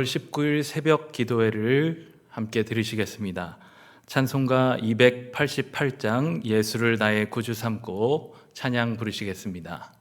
6월 19일 새벽 기도회를 함께 들으시겠습니다. 찬송가 288장 예수를 나의 구주 삼고 찬양 부르시겠습니다.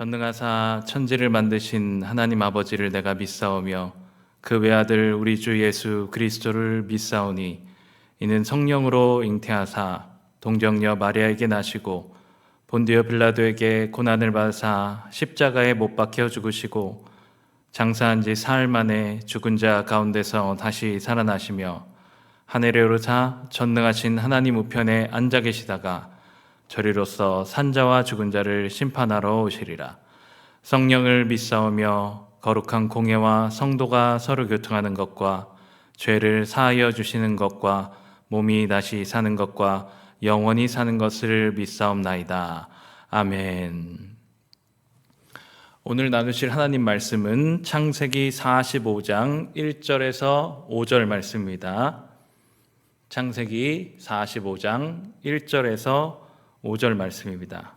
전능하사 천지를 만드신 하나님 아버지를 내가 믿사오며 그 외아들 우리 주 예수 그리스도를 믿사오니 이는 성령으로 잉태하사 동정녀 마리아에게 나시고 본디오 빌라도에게 고난을 받으사 십자가에 못 박혀 죽으시고 장사한 지 사흘 만에 죽은 자 가운데서 다시 살아나시며 하늘에 오르사 전능하신 하나님 우편에 앉아 계시다가 저리로서 산자와 죽은 자를 심판하러 오시리라. 성령을 믿사오며 거룩한 공예와 성도가 서로 교통하는 것과 죄를 사하여 주시는 것과 몸이 다시 사는 것과 영원히 사는 것을 믿사옵나이다. 아멘. 오늘 나누실 하나님 말씀은 창세기 45장 1절에서 5절 말씀입니다. 창세기 45장 1절에서 5절 말씀입니다.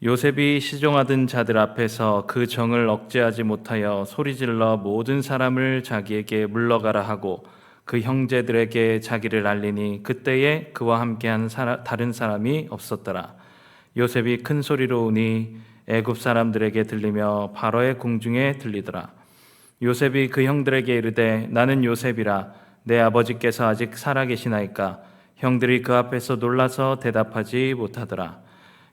요셉이 시종하던 자들 앞에서 그 정을 억제하지 못하여 소리질러 모든 사람을 자기에게 물러가라 하고 그 형제들에게 자기를 알리니 그때에 그와 함께한 다른 사람이 없었더라. 요셉이 큰 소리로 우니 애굽 사람들에게 들리며 바로의 궁중에 들리더라. 요셉이 그 형들에게 이르되 나는 요셉이라. 내 아버지께서 아직 살아계시나이까? 형들이 그 앞에서 놀라서 대답하지 못하더라.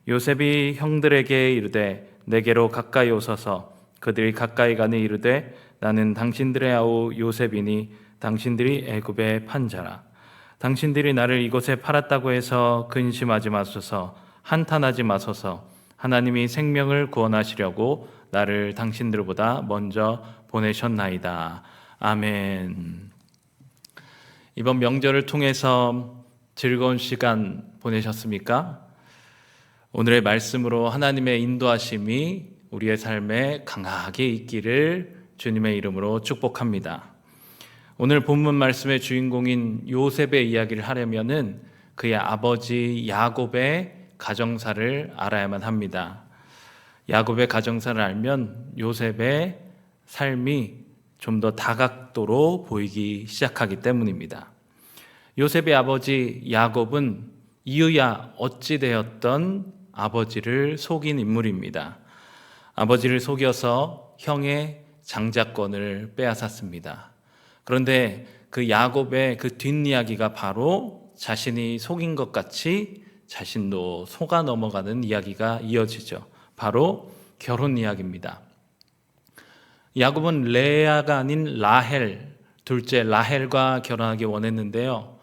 요셉이 형들에게 이르되 내게로 가까이 오소서. 그들이 가까이 가니 이르되 나는 당신들의 아우 요셉이니 당신들이 애굽의 판자라. 당신들이 나를 이곳에 팔았다고 해서 근심하지 마소서. 한탄하지 마소서. 하나님이 생명을 구원하시려고 나를 당신들보다 먼저 보내셨나이다. 아멘. 이번 명절을 통해서 즐거운 시간 보내셨습니까? 오늘의 말씀으로 하나님의 인도하심이 우리의 삶에 강하게 있기를 주님의 이름으로 축복합니다. 오늘 본문 말씀의 주인공인 요셉의 이야기를 하려면은 그의 아버지 야곱의 가정사를 알아야만 합니다. 야곱의 가정사를 알면 요셉의 삶이 좀 더 다각도로 보이기 시작하기 때문입니다. 요셉의 아버지 야곱은 이유야 어찌 되었던 아버지를 속인 인물입니다. 아버지를 속여서 형의 장자권을 빼앗았습니다. 그런데 그 야곱의 그 뒷이야기가 바로 자신이 속인 것 같이 자신도 속아 넘어가는 이야기가 이어지죠. 바로 결혼 이야기입니다. 야곱은 레아가 아닌 라헬, 둘째 라헬과 결혼하기 원했는데요.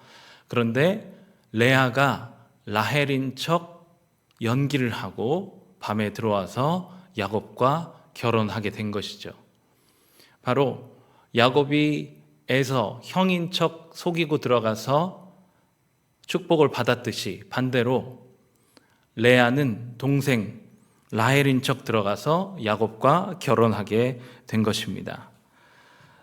그런데 레아가 라헬인 척 연기를 하고 밤에 들어와서 야곱과 결혼하게 된 것이죠. 바로 야곱이 에서 형인 척 속이고 들어가서 축복을 받았듯이 반대로 레아는 동생 라헬인 척 들어가서 야곱과 결혼하게 된 것입니다.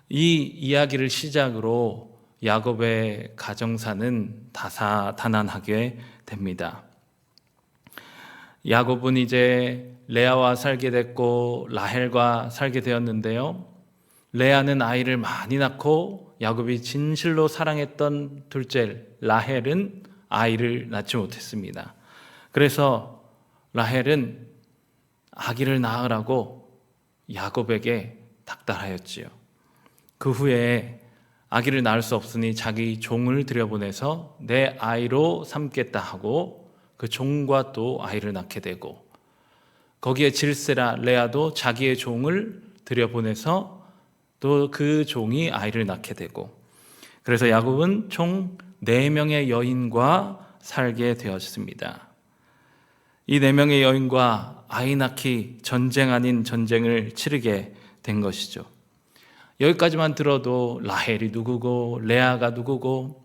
이 이야기를 시작으로 야곱의 가정사는 다사다난하게 됩니다. 야곱은 이제 레아와 살게 됐고 라헬과 살게 되었는데요. 레아는 아이를 많이 낳고 야곱이 진실로 사랑했던 둘째 라헬은 아이를 낳지 못했습니다. 그래서 라헬은 아기를 낳으라고 야곱에게 닥달하였지요. 그 후에 아기를 낳을 수 없으니 자기 종을 들여보내서 내 아이로 삼겠다 하고 그 종과 또 아이를 낳게 되고, 거기에 질세라 레아도 자기의 종을 들여보내서 또 그 종이 아이를 낳게 되고, 그래서 야곱은 총 4명의 여인과 살게 되었습니다. 이 4명의 여인과 아이 낳기 전쟁 아닌 전쟁을 치르게 된 것이죠. 여기까지만 들어도 라헬이 누구고 레아가 누구고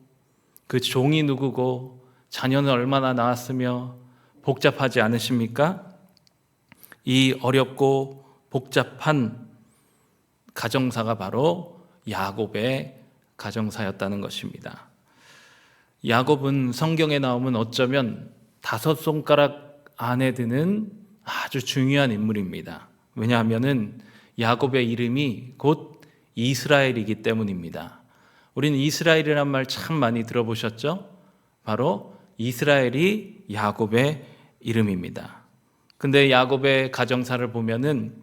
그 종이 누구고 자녀는 얼마나 낳았으며 복잡하지 않으십니까? 이 어렵고 복잡한 가정사가 바로 야곱의 가정사였다는 것입니다. 야곱은 성경에 나오면 어쩌면 5손가락 안에 드는 아주 중요한 인물입니다. 왜냐하면 야곱의 이름이 곧 이스라엘이기 때문입니다. 우리는 이스라엘이란 말 참 많이 들어보셨죠? 바로 이스라엘이 야곱의 이름입니다. 근데 야곱의 가정사를 보면은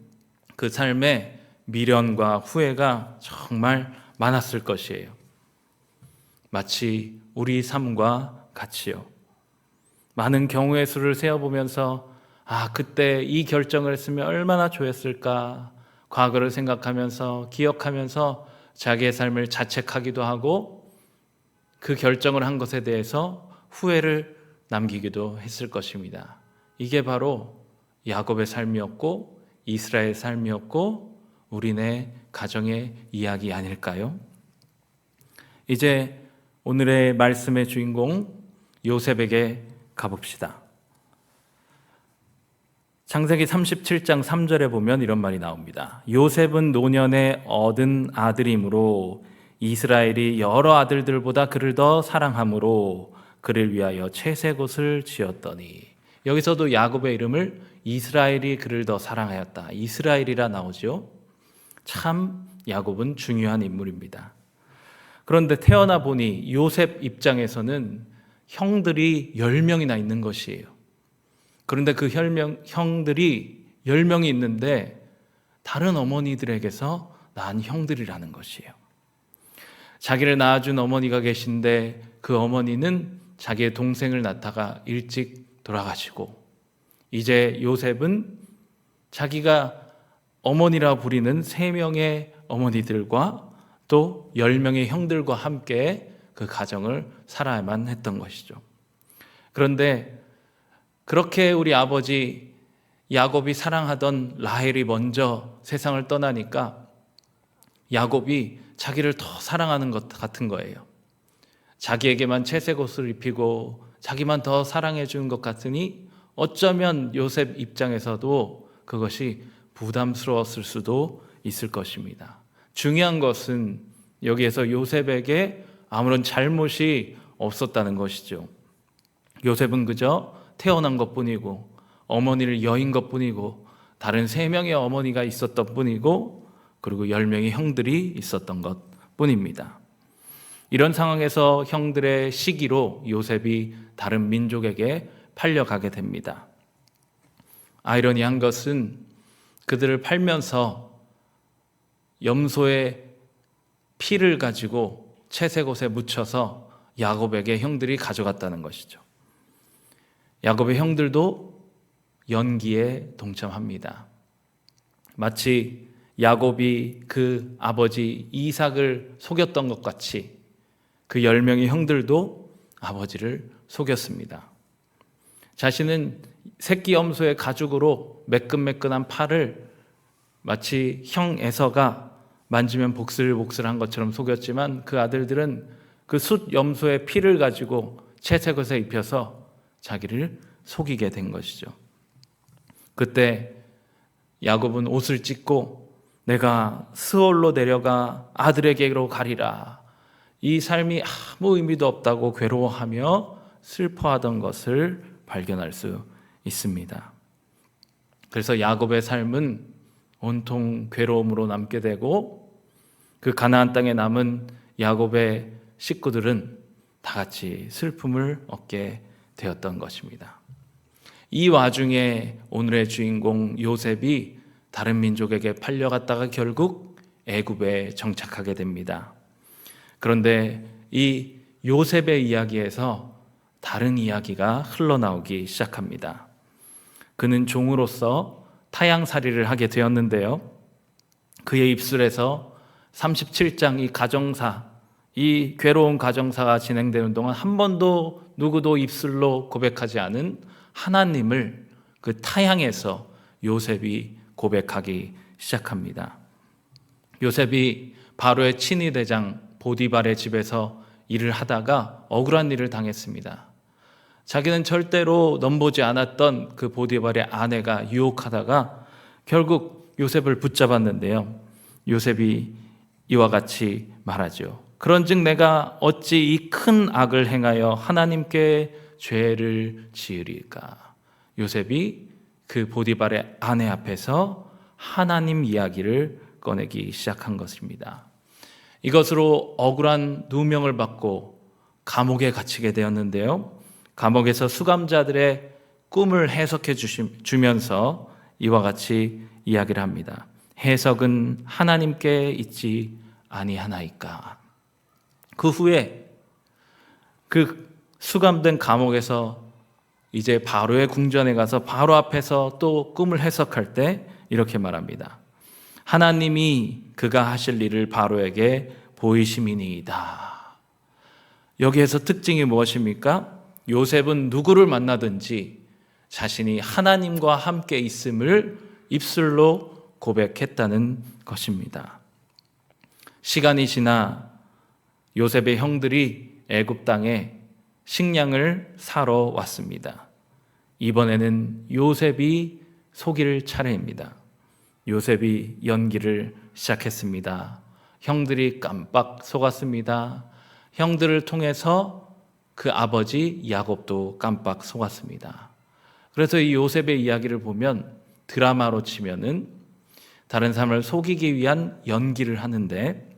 그 삶에 미련과 후회가 정말 많았을 것이에요. 마치 우리 삶과 같이요. 많은 경우의 수를 세어보면서 그때 이 결정을 했으면 얼마나 좋았을까, 과거를 생각하면서 기억하면서 자기의 삶을 자책하기도 하고 그 결정을 한 것에 대해서 후회를 남기기도 했을 것입니다. 이게 바로 야곱의 삶이었고 이스라엘의 삶이었고 우리네 가정의 이야기 아닐까요? 이제 오늘의 말씀의 주인공 요셉에게 가봅시다. 창세기 37장 3절에 보면 이런 말이 나옵니다. 요셉은 노년에 얻은 아들이므로 이스라엘이 여러 아들들보다 그를 더 사랑함으로 그를 위하여 채색옷을 지었더니, 여기서도 야곱의 이름을 이스라엘이 그를 더 사랑하였다, 이스라엘이라 나오죠. 참 야곱은 중요한 인물입니다. 그런데 태어나 보니 요셉 입장에서는 형들이 10명이나 있는 것이에요. 그런데 그 형들이 10명이 있는데 다른 어머니들에게서 낳은 형들이라는 것이에요. 자기를 낳아준 어머니가 계신데 그 어머니는 자기의 동생을 낳다가 일찍 돌아가시고, 이제 요셉은 자기가 어머니라 부리는 3명의 어머니들과 또 10명의 형들과 함께 그 가정을 살아야만 했던 것이죠. 그런데 그렇게 우리 아버지 야곱이 사랑하던 라헬이 먼저 세상을 떠나니까 야곱이 자기를 더 사랑하는 것 같은 거예요. 자기에게만 채색옷을 입히고 자기만 더 사랑해 주는 것 같으니 어쩌면 요셉 입장에서도 그것이 부담스러웠을 수도 있을 것입니다. 중요한 것은 여기에서 요셉에게 아무런 잘못이 없었다는 것이죠. 요셉은 그저 태어난 것뿐이고 어머니를 여인 것뿐이고 다른 3명의 어머니가 있었던 뿐이고 그리고 10명의 형들이 있었던 것뿐입니다. 이런 상황에서 형들의 시기로 요셉이 다른 민족에게 팔려가게 됩니다. 아이러니한 것은 그들을 팔면서 염소의 피를 가지고 채색옷에 묻혀서 야곱에게 형들이 가져갔다는 것이죠. 야곱의 형들도 연기에 동참합니다. 마치 야곱이 그 아버지 이삭을 속였던 것 같이 그 10명의 형들도 아버지를 속였습니다. 자신은 새끼 염소의 가죽으로 매끈매끈한 팔을 마치 형 에서가 만지면 복슬복슬한 것처럼 속였지만 그 아들들은 그 숫 염소의 피를 가지고 채색옷에 입혀서 자기를 속이게 된 것이죠. 그때 야곱은 옷을 찢고 내가 스올로 내려가 아들에게로 가리라. 이 삶이 아무 의미도 없다고 괴로워하며 슬퍼하던 것을 발견할 수 있습니다. 그래서 야곱의 삶은 온통 괴로움으로 남게 되고 그 가나안 땅에 남은 야곱의 식구들은 다 같이 슬픔을 얻게 되었던 것입니다. 이 와중에 오늘의 주인공 요셉이 다른 민족에게 팔려갔다가 결국 애굽에 정착하게 됩니다. 그런데 이 요셉의 이야기에서 다른 이야기가 흘러나오기 시작합니다. 그는 종으로서 타향살이를 하게 되었는데요. 그의 입술에서 37장 이 가정사, 이 괴로운 가정사가 진행되는 동안 한 번도 누구도 입술로 고백하지 않은 하나님을 그 타향에서 요셉이 고백하기 시작합니다. 요셉이 바로의 친위대장 보디발의 집에서 일을 하다가 억울한 일을 당했습니다. 자기는 절대로 넘보지 않았던 그 보디발의 아내가 유혹하다가 결국 요셉을 붙잡았는데요. 요셉이 이와 같이 말하죠. 그런즉 내가 어찌 이 큰 악을 행하여 하나님께 죄를 지으리까. 요셉이 그 보디발의 아내 앞에서 하나님 이야기를 꺼내기 시작한 것입니다. 이것으로 억울한 누명을 받고 감옥에 갇히게 되었는데요. 감옥에서 수감자들의 꿈을 해석해 주면서 이와 같이 이야기를 합니다. 해석은 하나님께 있지 아니하나이까. 그 후에 그 수감된 감옥에서 이제 바로의 궁전에 가서 바로 앞에서 또 꿈을 해석할 때 이렇게 말합니다. 하나님이 그가 하실 일을 바로에게 보이심이니이다. 여기에서 특징이 무엇입니까? 요셉은 누구를 만나든지 자신이 하나님과 함께 있음을 입술로 고백했다는 것입니다. 시간이 지나 요셉의 형들이 애굽 땅에 식량을 사러 왔습니다. 이번에는 요셉이 속일 차례입니다. 요셉이 연기를 시작했습니다. 형들이 깜빡 속았습니다. 형들을 통해서 그 아버지 야곱도 깜빡 속았습니다. 그래서 이 요셉의 이야기를 보면 드라마로 치면은 다른 사람을 속이기 위한 연기를 하는데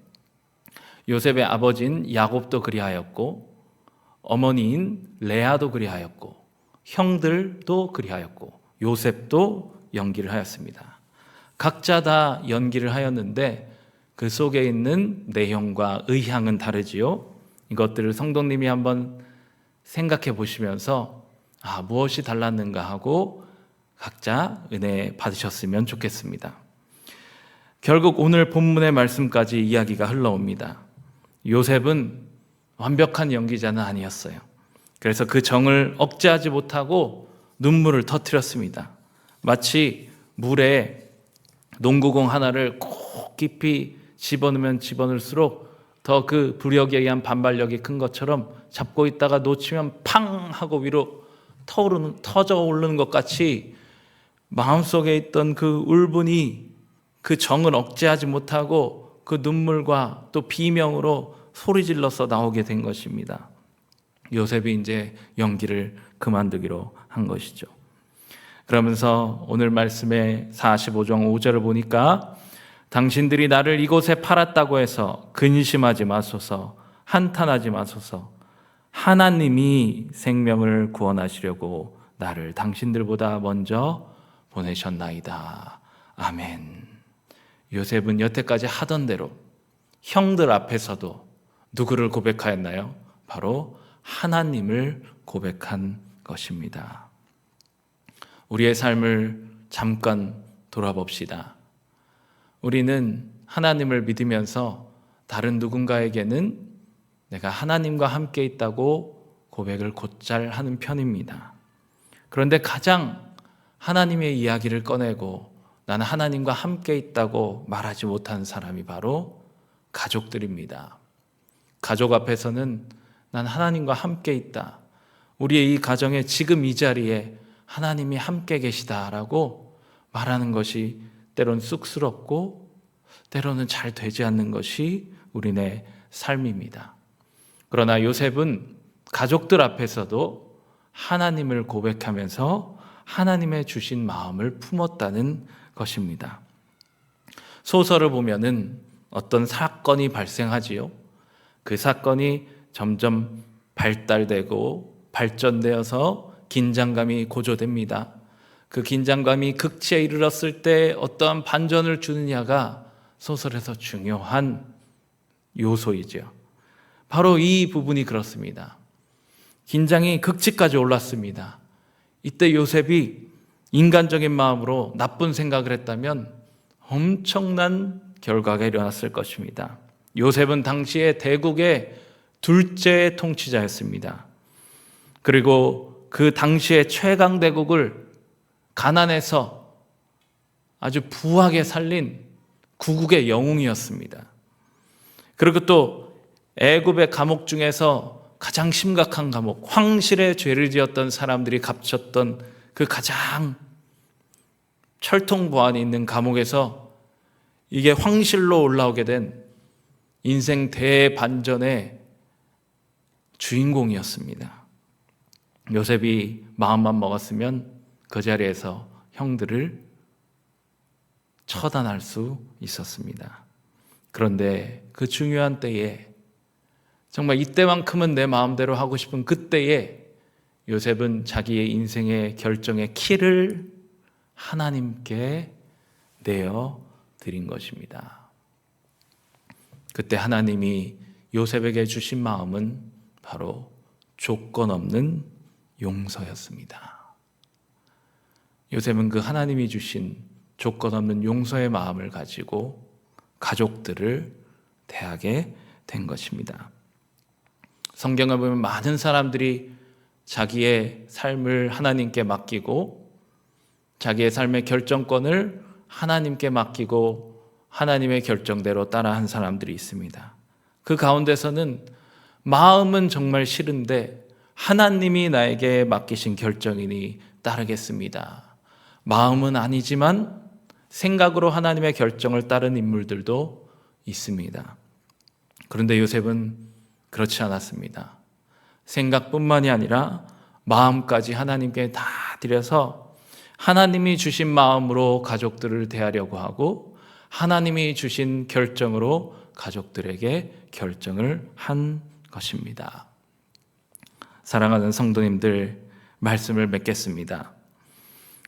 요셉의 아버지인 야곱도 그리하였고 어머니인 레아도 그리하였고 형들도 그리하였고 요셉도 연기를 하였습니다. 각자 다 연기를 하였는데 그 속에 있는 내용과 의향은 다르지요. 이것들을 성도님이 한번 생각해 보시면서 무엇이 달랐는가 하고 각자 은혜 받으셨으면 좋겠습니다. 결국 오늘 본문의 말씀까지 이야기가 흘러옵니다. 요셉은 완벽한 연기자는 아니었어요. 그래서 그 정을 억제하지 못하고 눈물을 터뜨렸습니다. 마치 물에 농구공 하나를 꼭 깊이 집어넣으면 집어넣을수록 더 그 부력에 의한 반발력이 큰 것처럼 잡고 있다가 놓치면 팡 하고 위로 터져 오르는 것 같이 마음속에 있던 그 울분이 그 정을 억제하지 못하고 그 눈물과 또 비명으로 소리질러서 나오게 된 것입니다. 요셉이 이제 연기를 그만두기로 한 것이죠. 그러면서 오늘 말씀의 45장 5절을 보니까 당신들이 나를 이곳에 팔았다고 해서 근심하지 마소서, 한탄하지 마소서. 하나님이 생명을 구원하시려고 나를 당신들보다 먼저 보내셨나이다. 아멘. 요셉은 여태까지 하던 대로 형들 앞에서도 누구를 고백하였나요? 바로 하나님을 고백한 것입니다. 우리의 삶을 잠깐 돌아봅시다. 우리는 하나님을 믿으면서 다른 누군가에게는 내가 하나님과 함께 있다고 고백을 곧잘 하는 편입니다. 그런데 가장 하나님의 이야기를 꺼내고 나는 하나님과 함께 있다고 말하지 못한 사람이 바로 가족들입니다. 가족 앞에서는 난 하나님과 함께 있다. 우리의 이 가정에 지금 이 자리에 하나님이 함께 계시다라고 말하는 것이 때로는 쑥스럽고 때로는 잘 되지 않는 것이 우리네 삶입니다. 그러나 요셉은 가족들 앞에서도 하나님을 고백하면서 하나님의 주신 마음을 품었다는 것입니다. 소설을 보면은 어떤 사건이 발생하지요. 그 사건이 점점 발달되고 발전되어서 긴장감이 고조됩니다. 그 긴장감이 극치에 이르렀을 때 어떠한 반전을 주느냐가 소설에서 중요한 요소이죠. 바로 이 부분이 그렇습니다. 긴장이 극치까지 올랐습니다. 이때 요셉이 인간적인 마음으로 나쁜 생각을 했다면 엄청난 결과가 일어났을 것입니다. 요셉은 당시에 대국의 둘째 통치자였습니다. 그리고 그 당시의 최강 대국을 가난해서 아주 부하게 살린 구국의 영웅이었습니다. 그리고 또 애굽의 감옥 중에서 가장 심각한 감옥, 황실의 죄를 지었던 사람들이 갇혔던 그 가장 철통 보안이 있는 감옥에서 이게 황실로 올라오게 된 인생 대반전의 주인공이었습니다. 요셉이 마음만 먹었으면 그 자리에서 형들을 처단할 수 있었습니다. 그런데 그 중요한 때에 정말 이때만큼은 내 마음대로 하고 싶은 그때에 요셉은 자기의 인생의 결정의 키를 하나님께 내어 드린 것입니다. 그때 하나님이 요셉에게 주신 마음은 바로 조건 없는 용서였습니다. 요셉은 그 하나님이 주신 조건 없는 용서의 마음을 가지고 가족들을 대하게 된 것입니다. 성경을 보면 많은 사람들이 자기의 삶을 하나님께 맡기고 자기의 삶의 결정권을 하나님께 맡기고 하나님의 결정대로 따라한 사람들이 있습니다. 그 가운데서는 마음은 정말 싫은데 하나님이 나에게 맡기신 결정이니 따르겠습니다. 마음은 아니지만 생각으로 하나님의 결정을 따른 인물들도 있습니다. 그런데 요셉은 그렇지 않았습니다. 생각뿐만이 아니라 마음까지 하나님께 다 드려서 하나님이 주신 마음으로 가족들을 대하려고 하고 하나님이 주신 결정으로 가족들에게 결정을 한 것입니다. 사랑하는 성도님들, 말씀을 맺겠습니다.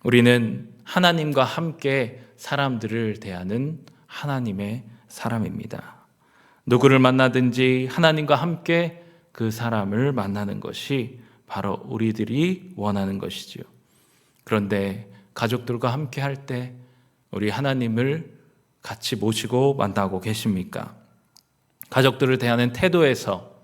우리는 하나님과 함께 사람들을 대하는 하나님의 사람입니다. 누구를 만나든지 하나님과 함께 그 사람을 만나는 것이 바로 우리들이 원하는 것이지요. 그런데 가족들과 함께 할 때 우리 하나님을 같이 모시고 만나고 계십니까? 가족들을 대하는 태도에서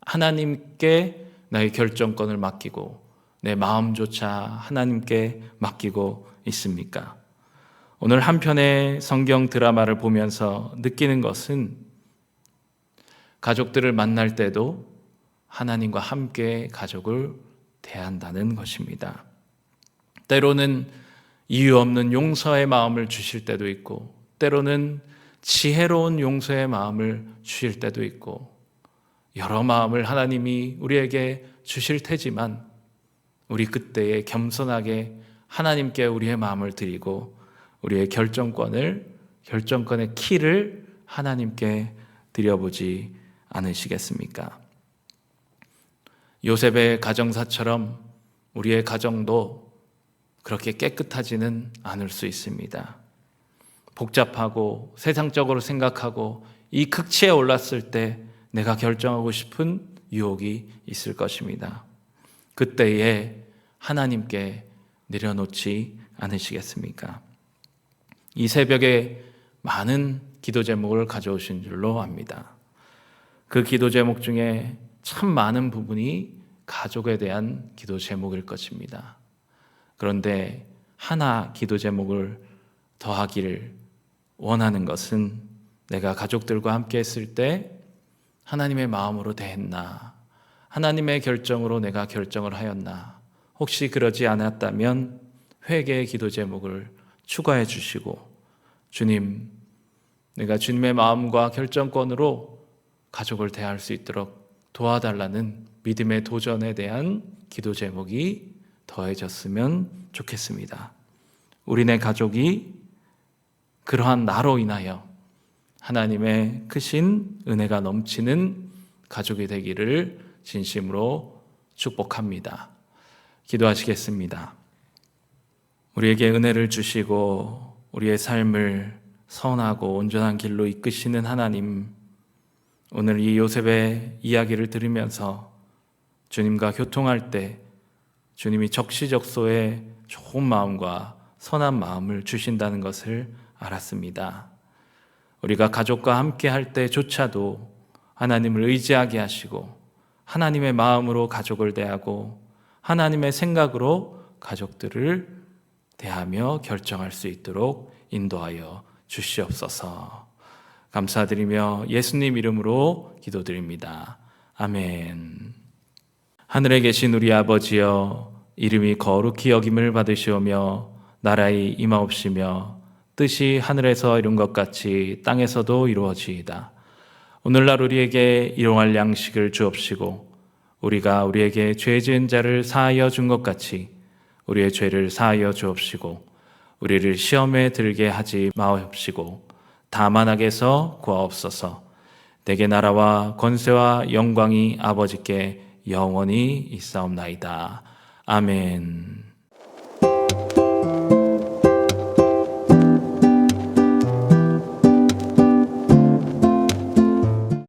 하나님께 나의 결정권을 맡기고 내 마음조차 하나님께 맡기고 있습니까? 오늘 한 편의 성경 드라마를 보면서 느끼는 것은 가족들을 만날 때도 하나님과 함께 가족을 대한다는 것입니다. 때로는 이유 없는 용서의 마음을 주실 때도 있고, 때로는 지혜로운 용서의 마음을 주실 때도 있고, 여러 마음을 하나님이 우리에게 주실 테지만 우리 그때에 겸손하게 하나님께 우리의 마음을 드리고 우리의 결정권의 키를 하나님께 드려보지 않으시겠습니까? 요셉의 가정사처럼 우리의 가정도 그렇게 깨끗하지는 않을 수 있습니다. 복잡하고 세상적으로 생각하고 이 극치에 올랐을 때 내가 결정하고 싶은 유혹이 있을 것입니다. 그때에 하나님께 내려놓지 않으시겠습니까? 이 새벽에 많은 기도 제목을 가져오신 줄로 압니다. 그 기도 제목 중에 참 많은 부분이 가족에 대한 기도 제목일 것입니다. 그런데 하나 기도 제목을 더하기를 원하는 것은 내가 가족들과 함께 했을 때 하나님의 마음으로 대했나? 하나님의 결정으로 내가 결정을 하였나? 혹시 그러지 않았다면 회개의 기도 제목을 추가해 주시고, 주님, 내가 주님의 마음과 결정권으로 가족을 대할 수 있도록 도와달라는 믿음의 도전에 대한 기도 제목이 더해졌으면 좋겠습니다. 우리네 가족이 그러한 나로 인하여 하나님의 크신 은혜가 넘치는 가족이 되기를 진심으로 축복합니다. 기도하시겠습니다. 우리에게 은혜를 주시고 우리의 삶을 선하고 온전한 길로 이끄시는 하나님, 오늘 이 요셉의 이야기를 들으면서 주님과 교통할 때 주님이 적시적소에 좋은 마음과 선한 마음을 주신다는 것을 알았습니다. 우리가 가족과 함께 할 때조차도 하나님을 의지하게 하시고 하나님의 마음으로 가족을 대하고 하나님의 생각으로 가족들을 대하며 결정할 수 있도록 인도하여 주시옵소서. 감사드리며 예수님 이름으로 기도드립니다. 아멘. 하늘에 계신 우리 아버지여, 이름이 거룩히 여김을 받으시오며 나라의 임하옵시며 뜻이 하늘에서 이룬 것 같이 땅에서도 이루어지이다. 오늘날 우리에게 일용할 양식을 주옵시고 우리가 우리에게 죄 지은 자를 사하여 준 것 같이 우리의 죄를 사하여 주옵시고 우리를 시험에 들게 하지 마옵시고 다만 악에서 구하옵소서. 내게 나라와 권세와 영광이 아버지께 영원히 있사옵나이다. 아멘.